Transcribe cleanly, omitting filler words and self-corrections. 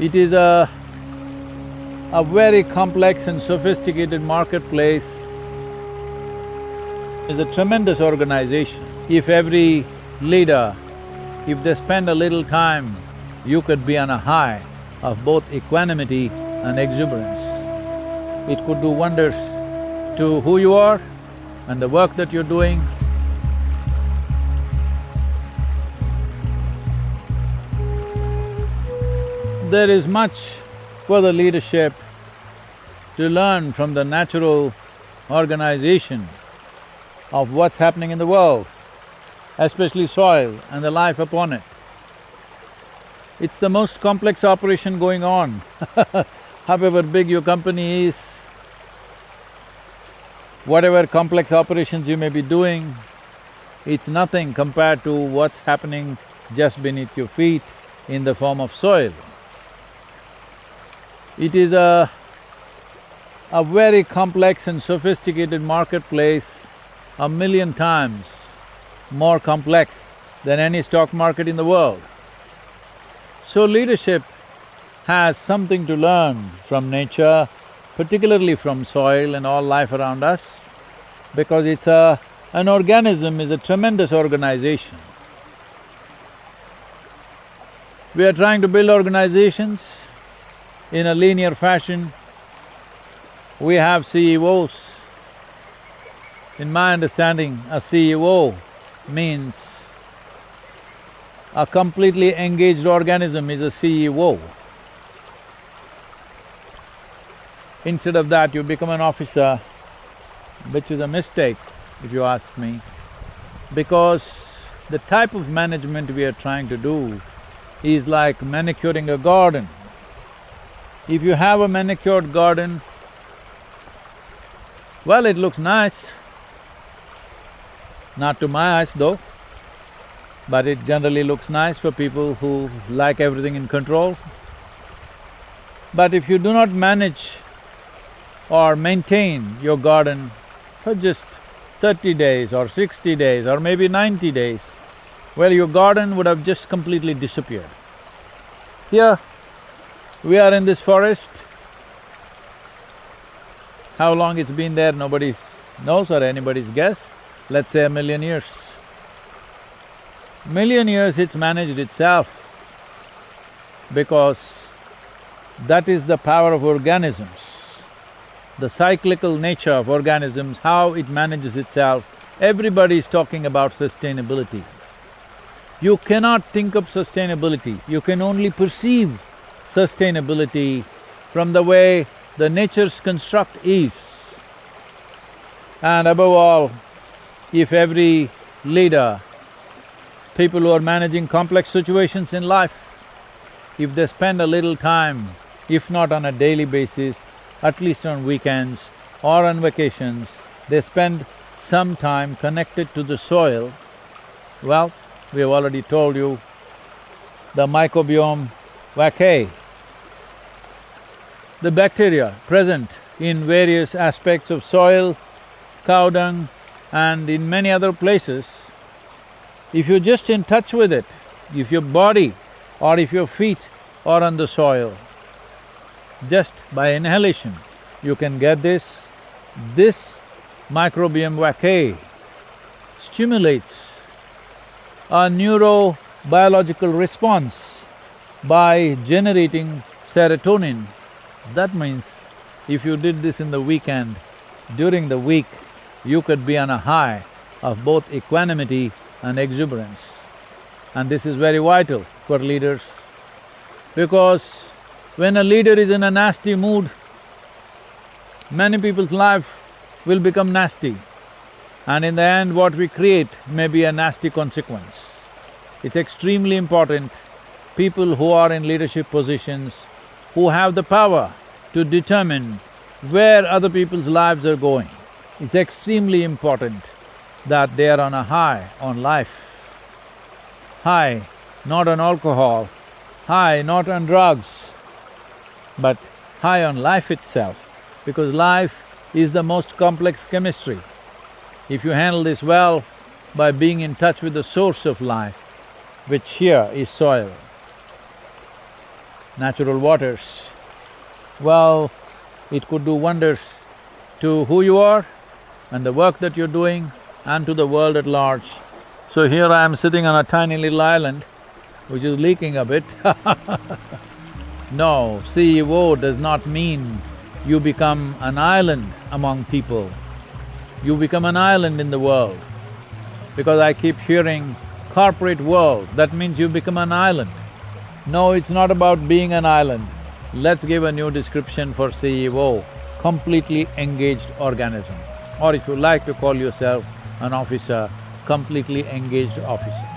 It is a very complex and sophisticated marketplace. It's a tremendous organization. If every leader, if they spend a little time, you could be on a high of both equanimity and exuberance. It could do wonders to who you are and the work that you're doing. There is much for the leadership to learn from the natural organization of what's happening in the world, especially soil and the life upon it. It's the most complex operation going on. However big your company is, whatever complex operations you may be doing, it's nothing compared to what's happening just beneath your feet in the form of soil. It is a very complex and sophisticated marketplace, 1,000,000 times more complex than any stock market in the world. So leadership has something to learn from nature, particularly from soil and all life around us, because an organism is a tremendous organization. We are trying to build organizations in a linear fashion. We have CEOs. In my understanding, a CEO means a completely engaged organism is a CEO. Instead of that, you become an officer, which is a mistake, if you ask me, because the type of management we are trying to do is like manicuring a garden. If you have a manicured garden, well, it looks nice. Not to my eyes though, but it generally looks nice for people who like everything in control. But if you do not manage or maintain your garden for just 30 days or 60 days or maybe 90 days, well, your garden would have just completely disappeared. Here, we are in this forest. How long it's been there, nobody knows or anybody's guess. Let's say 1,000,000 years. 1,000,000 years it's managed itself, because that is the power of organisms, the cyclical nature of organisms, how it manages itself. Everybody is talking about sustainability. You cannot think of sustainability, you can only perceive sustainability from the way the nature's construct is. And above all, if every leader, people who are managing complex situations in life, if they spend a little time, if not on a daily basis, at least on weekends or on vacations, they spend some time connected to the soil, well, we have already told you, the microbiome vaccae, the bacteria present in various aspects of soil, cow dung and in many other places, if you're just in touch with it, if your body or if your feet are on the soil, just by inhalation you can get this. This microbiome vaccae stimulates a neurobiological response by generating serotonin. That means if you did this in the weekend, during the week, you could be on a high of both equanimity and exuberance. And this is very vital for leaders, because when a leader is in a nasty mood, many people's life will become nasty, and in the end what we create may be a nasty consequence. It's extremely important, people who are in leadership positions, who have the power to determine where other people's lives are going, it's extremely important that they are on a high on life. High not on alcohol, high not on drugs, but high on life itself, because life is the most complex chemistry. If you handle this well by being in touch with the source of life, which here is soil. natural waters. Well, it could do wonders to who you are and the work that you're doing and to the world at large. So here I am sitting on a tiny little island which is leaking a bit. No, CEO does not mean you become an island among people. You become an island in the world. Because I keep hearing corporate world, that means you become an island. No, it's not about being an island. Let's give a new description for CEO, completely engaged organism. Or if you like to call yourself an officer, completely engaged officer.